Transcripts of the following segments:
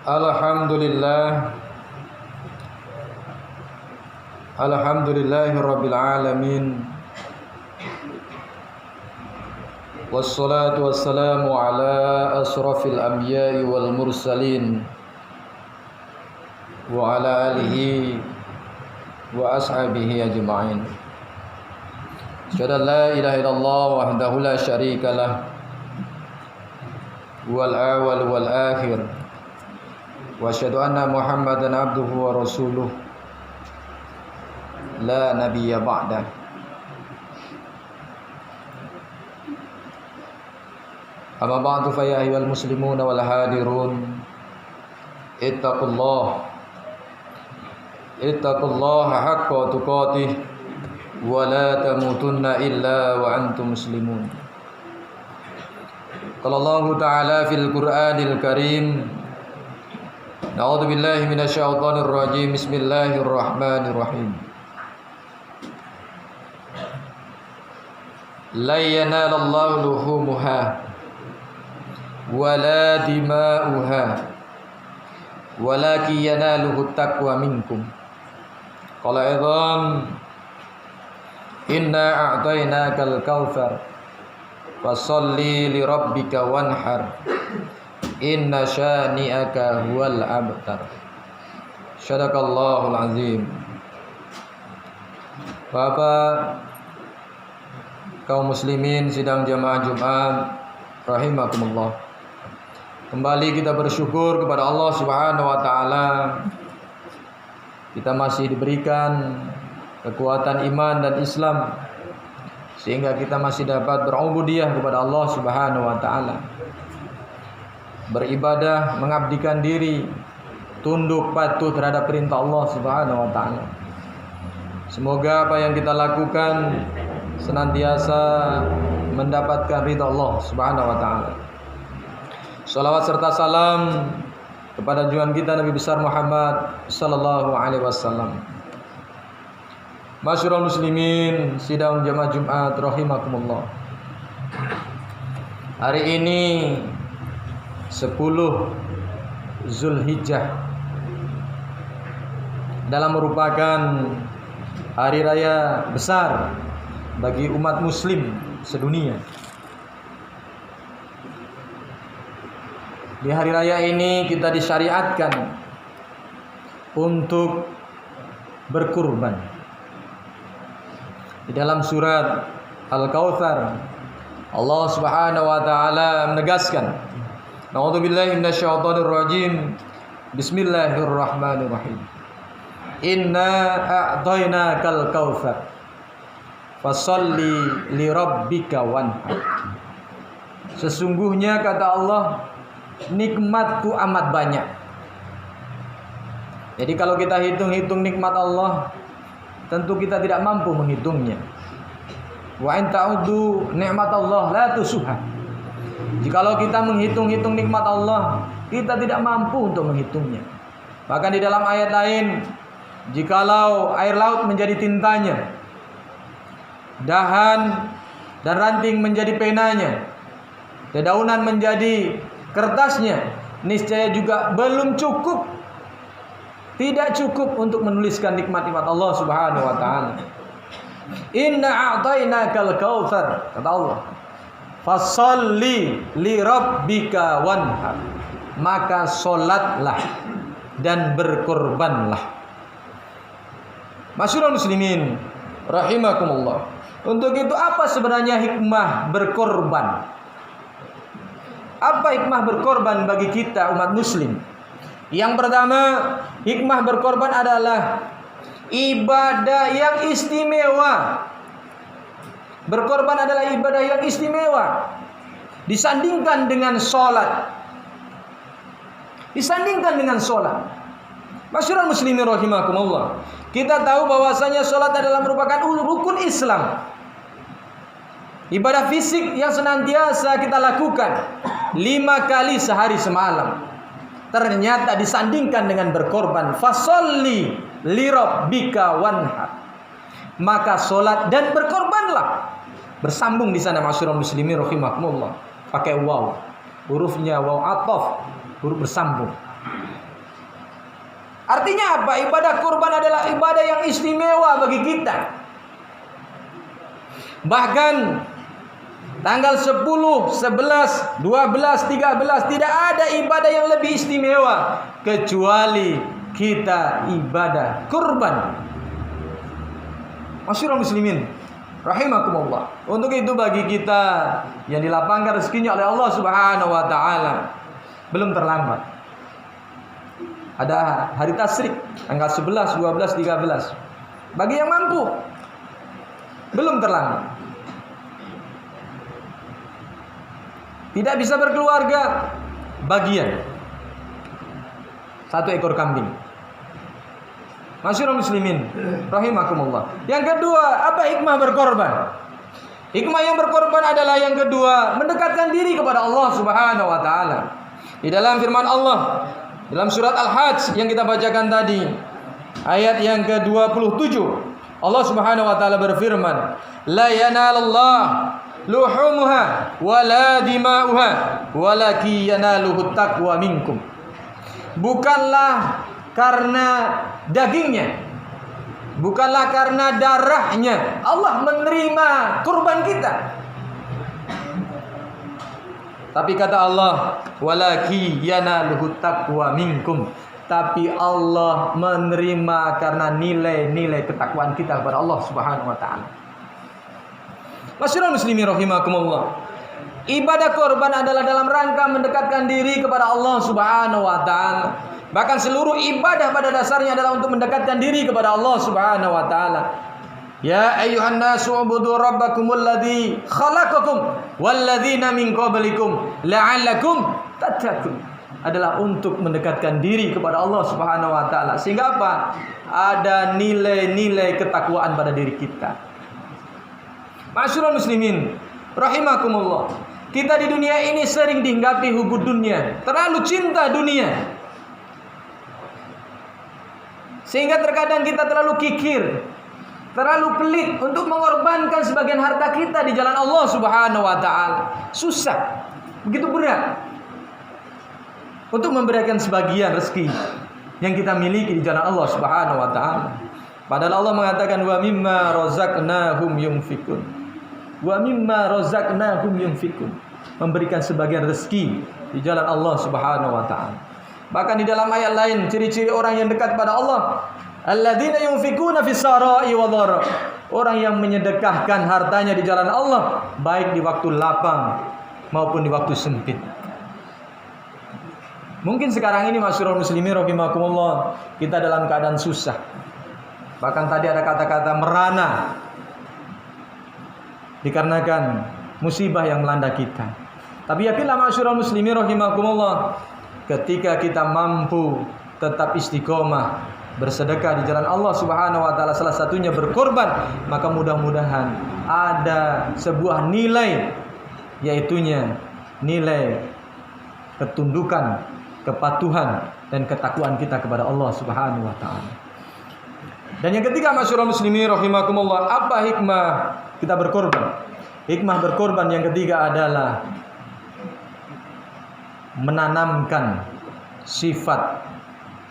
Alhamdulillah. Alhamdulillahirabbil alamin. Wassalatu wassalamu ala asrafil anbiya'i wal mursalin wa ala alihi wa ashabihi ajma'in. Asyhadu an la ilaha illallah wahdahu la syarika lah wal awwal wal akhir. Wa asyhadu anna Muhammadan abduhu wa rasuluh la nabiyya ba'dah. Amma ba'du fa ya ayyuhal muslimun wal hadirun ittaqullaha haqqa tuqatih wa la tamutunna illa wa antum muslimun. Qala Allah ta'ala fil Qur'anil Karim. A'udzu billahi minasyaitonir rajim. Bismillahirrahmanirrahim. La yanalallahu luhumuha wala dima'uha walakin yanaluhu taqwa minkum. Qala aidan inna a'tainakal kautsar fasalli li rabbika wanhar inna syani'aka huwal abtar. Sadaqallahul azim. Bapak kaum muslimin sidang jamaah Jumat rahimakumullah. Kembali kita bersyukur kepada Allah Subhanahu wa taala. Kita masih diberikan kekuatan iman dan Islam sehingga kita masih dapat berubudiyah kepada Allah Subhanahu wa taala. Beribadah, mengabdikan diri, tunduk patuh terhadap perintah Allah Subhanahu wa taala. Semoga apa yang kita lakukan senantiasa mendapatkan ridha Allah Subhanahu wa taala. Shalawat serta salam kepada junjungan kita Nabi besar Muhammad sallallahu alaihi wasallam. Masyarul muslimin sidang jamaah Jumat rahimakumullah. Hari ini 10 Zulhijjah dalam merupakan hari raya besar bagi umat muslim sedunia. Di hari raya ini kita disyariatkan untuk berkurban. Di dalam surat Al-Kautsar Allah Subhanahu wa taala menegaskan, A'udzubillahi minasyaitonir rajim. Bismillahirrahmanirrahim. Inna a'tainakal kautsar fasalli li rabbika wanhar. Sesungguhnya kata Allah, nikmatku amat banyak. Jadi kalau kita hitung-hitung nikmat Allah, tentu kita tidak mampu menghitungnya. Wa in ta'uddu ni'matallah la tusuha. Jikalau kita menghitung-hitung nikmat Allah, kita tidak mampu untuk menghitungnya. Bahkan di dalam ayat lain, jikalau air laut menjadi tintanya, dahan dan ranting menjadi penanya, dedaunan menjadi kertasnya, niscaya juga belum cukup. Tidak cukup untuk menuliskan nikmat-nikmat Allah Subhanahu wa taala. Inna a'tainakal kautsar, kata Allah. Fasalli li rabbika wanhar. Maka solatlah dan berkorbanlah. Masyarul muslimin rahimakumullah. Untuk itu apa sebenarnya hikmah berkorban? Apa hikmah berkorban bagi kita umat muslim? Yang pertama, hikmah berkorban adalah ibadah yang istimewa. Berkorban adalah ibadah yang istimewa. Disandingkan dengan sholat. Disandingkan dengan sholat. Masyarul muslimin rahimakumullah. Kita tahu bahwasanya sholat adalah merupakan rukun Islam. Ibadah fisik yang senantiasa kita lakukan 5 kali sehari semalam. Ternyata disandingkan dengan berkorban. Fasolli li rabbika wanhar. Maka sholat dan berkorbanlah. Bersambung di sana masyarul muslimin rahimakumullah. Pakai waw. Hurufnya waw ataf, huruf bersambung. Artinya apa? Ibadah kurban adalah ibadah yang istimewa bagi kita. Bahkan tanggal 10, 11, 12, 13 tidak ada ibadah yang lebih istimewa kecuali kita ibadah kurban. Masyurul muslimin rahimakumullah. Untuk itu bagi kita yang dilapangkan rezekinya oleh Allah Subhanahu wa taala, belum terlambat. Ada hari tasyrik tanggal 11, 12, 13. Bagi yang mampu, belum terlambat. Tidak bisa berkeluarga, bagian 1 ekor kambing. Masyurul muslimin rahimakumullah. Yang kedua, apa hikmah berkorban? Hikmah yang berkorban adalah yang kedua, mendekatkan diri kepada Allah Subhanahu wa taala. Di dalam firman Allah dalam surat Al-Hajj yang kita bacakan tadi, ayat yang ke-27, Allah Subhanahu wa taala berfirman, "La yanalallah luhumuha wala dima'uha walaki yanaluhut taqwa minkum." Bukanlah karena dagingnya, bukanlah karena darahnya Allah menerima kurban kita. Tapi kata Allah, walaki yanaluhut taqwa minkum. Tapi Allah menerima karena nilai-nilai ketakwaan kita kepada Allah Subhanahu wa taala. Masyaallah muslimin rahimakumullah. Ibadah korban adalah dalam rangka mendekatkan diri kepada Allah Subhanahu wa taala. Bahkan seluruh ibadah pada dasarnya adalah untuk mendekatkan diri kepada Allah Subhanahu wa taala. Ya ayyuhan nasu ubudu rabbakumul ladzi khalaqakum walladzina min qablikum la'allakum tattaqun. Adalah untuk mendekatkan diri kepada Allah Subhanahu wa taala. Sehingga apa? Ada nilai-nilai ketakwaan pada diri kita. Masyaallah muslimin rahimakumullah. Kita di dunia ini sering dihinggapi hubud dunia, terlalu cinta dunia. Sehingga terkadang kita terlalu kikir, terlalu pelit untuk mengorbankan sebagian harta kita di jalan Allah Subhanahu wa taala. Susah, begitu berat untuk memberikan sebagian rezeki yang kita miliki di jalan Allah Subhanahu wa taala. Padahal Allah mengatakan wa mimma razaqnahum yunfikun. Wa mimma razaqnahum yunfikun. Memberikan sebagian rezeki di jalan Allah Subhanahu wa taala. Bahkan di dalam ayat lain ciri-ciri orang yang dekat pada Allah, alladzina yunfikuna fis sarai wa dharra. Orang yang menyedekahkan hartanya di jalan Allah baik di waktu lapang maupun di waktu sempit. Mungkin sekarang ini masyarul muslimin rahimakumullah, kita dalam keadaan susah. Bahkan tadi ada kata-kata merana dikarenakan musibah yang melanda kita. Tapi yakinlah masyarul muslimin rahimakumullah, ketika kita mampu tetap istiqomah bersedekah di jalan Allah Subhanahu wa taala, salah satunya berkorban, maka mudah-mudahan ada sebuah nilai, yaitunya nilai ketundukan, kepatuhan dan ketakwaan kita kepada Allah Subhanahu wa taala. Dan yang ketiga masyarul muslimin rahimakumullah, apa hikmah kita berkorban? Hikmah berkorban yang ketiga adalah menanamkan sifat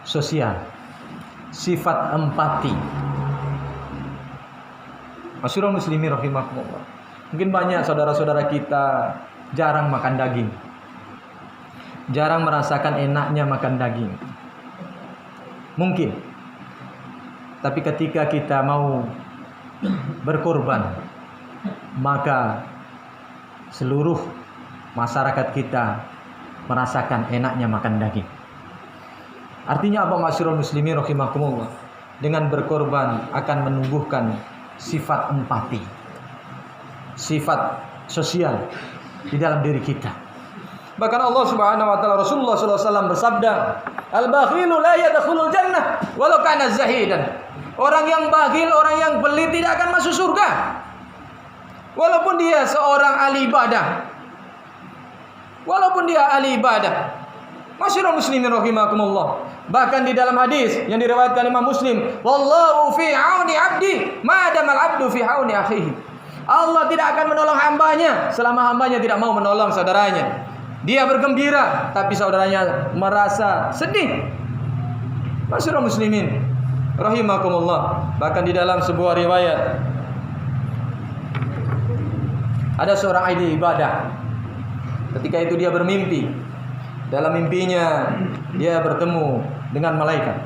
sosial, sifat empati. Masyarul muslimin rahimakumullah. Mungkin banyak saudara-saudara kita jarang makan daging, jarang merasakan enaknya makan daging. Mungkin. Tapi ketika kita mau berkorban, maka seluruh masyarakat kita merasakan enaknya makan daging. Artinya apa masyarul muslimin rahimakumullah? Dengan berkorban akan menumbuhkan sifat empati, sifat sosial di dalam diri kita. Bahkan Allah Subhanahu wa taala, Rasulullah sallallahu alaihi wasallam bersabda, "Al-bakhilu la yadkhulul jannah walau kana zahidan." Orang yang bakhil, orang yang pelit tidak akan masuk surga walaupun dia seorang ahli ibadah. Walaupun dia ahli ibadah. Masyarul muslimin rahimakumullah. Bahkan di dalam hadis yang diriwayatkan Imam Muslim, "Wallahu fi auni 'abdi ma damal 'abdu fi auni akhihi." Allah tidak akan menolong hambanya selama hambanya tidak mau menolong saudaranya. Dia bergembira tapi saudaranya merasa sedih. Masyarul muslimin rahimakumullah, bahkan di dalam sebuah riwayat ada seorang ahli ibadah. Ketika itu dia bermimpi. Dalam mimpinya dia bertemu dengan malaikat.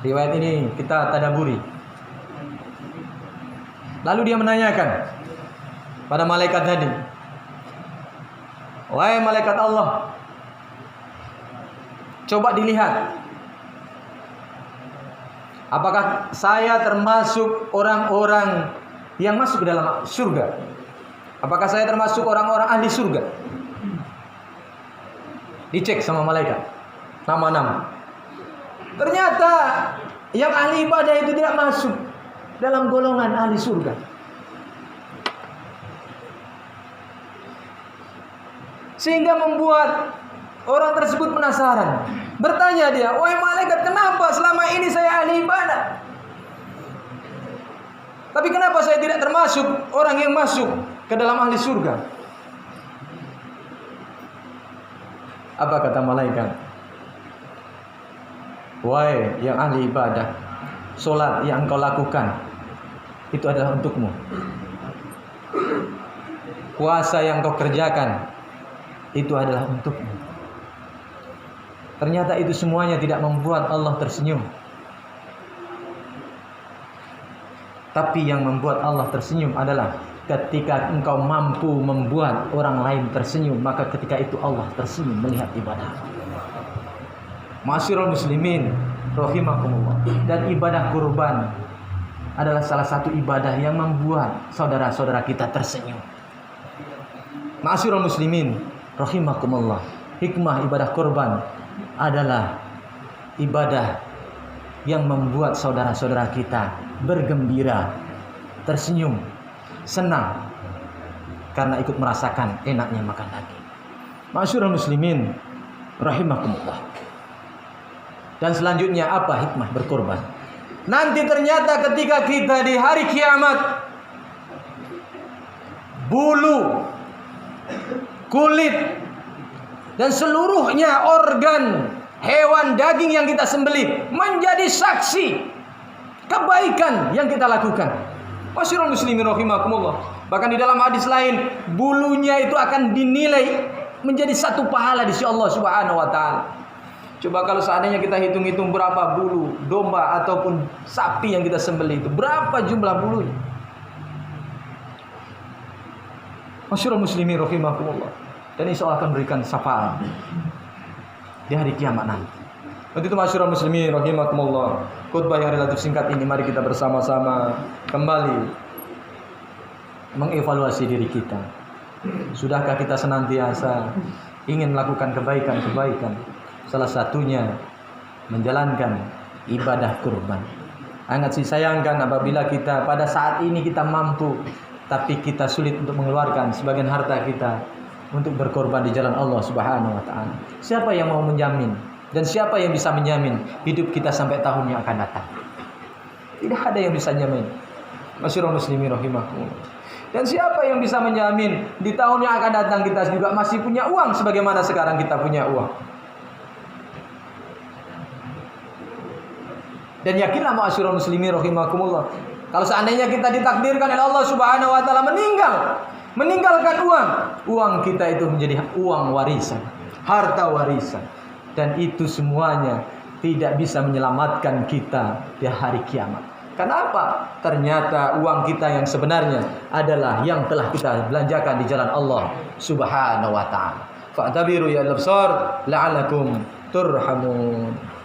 Riwayat ini kita tadaburi. Lalu dia menanyakan pada malaikat tadi, "Wahai malaikat Allah, coba dilihat, apakah saya termasuk orang-orang yang masuk ke dalam surga? Apakah saya termasuk orang-orang ahli surga?" Dicek sama malaikat nama-nama. Ternyata yang ahli ibadah itu tidak masuk dalam golongan ahli surga. Sehingga membuat orang tersebut penasaran. Bertanya dia, "Wahai malaikat, kenapa selama ini saya ahli ibadah? Tapi kenapa saya tidak termasuk orang yang masuk ke dalam ahli surga?" Apa kata malaikat? "Wahai yang ahli ibadah, solat yang engkau lakukan itu adalah untukmu. Puasa yang kau kerjakan itu adalah untukmu. Ternyata itu semuanya tidak membuat Allah tersenyum. Tapi yang membuat Allah tersenyum adalah ketika engkau mampu membuat orang lain tersenyum, maka ketika itu Allah tersenyum melihat ibadah." Masyarul muslimin rahimakumullah. Dan ibadah kurban adalah salah satu ibadah yang membuat saudara-saudara kita tersenyum. Masyarul muslimin rahimakumullah. Hikmah ibadah kurban adalah ibadah yang membuat saudara-saudara kita bergembira, tersenyum, senang karena ikut merasakan enaknya makan daging. Masyarul muslimin rahimakumullah. Dan selanjutnya apa hikmah berkorban? Nanti ternyata ketika kita di hari kiamat, bulu, kulit, dan seluruhnya organ hewan daging yang kita sembelih menjadi saksi kebaikan yang kita lakukan. Masyarul muslimin rahimakumullah. Bahkan di dalam hadis lain, bulunya itu akan dinilai menjadi satu pahala di sisi Allah Subhanahu wa taala. Coba kalau seandainya kita hitung-hitung berapa bulu domba ataupun sapi yang kita sembelih itu, berapa jumlah bulunya? Masyarul muslimin rahimakumullah. Dan insya Allah akan berikan syafaat di hari kiamat nanti. Untuk itu masyarul muslimin rahimakumullah, khutbah yang relatif singkat ini mari kita bersama-sama kembali mengevaluasi diri kita. Sudahkah kita senantiasa ingin melakukan kebaikan-kebaikan? Salah satunya menjalankan ibadah kurban. Sangat disayangkan apabila kita pada saat ini kita mampu, tapi kita sulit untuk mengeluarkan sebagian harta kita untuk berkorban di jalan Allah Subhanahu wa taala. Siapa yang mau menjamin dan siapa yang bisa menjamin hidup kita sampai tahun yang akan datang? Tidak ada yang bisa menjamin. Masyarul muslimin rahimakumullah. Dan siapa yang bisa menjamin di tahun yang akan datang kita juga masih punya uang sebagaimana sekarang kita punya uang? Dan yakinlah masyarul muslimin rahimakumullah, kalau seandainya kita ditakdirkan oleh Allah Subhanahu wa taala meninggalkan uang kita itu menjadi uang warisan, harta warisan, dan itu semuanya tidak bisa menyelamatkan kita di hari kiamat. Kenapa? Ternyata uang kita yang sebenarnya adalah yang telah kita belanjakan di jalan Allah Subhanahu wa taala. Fa'tabiru ya al-absar la'allakum turhamun.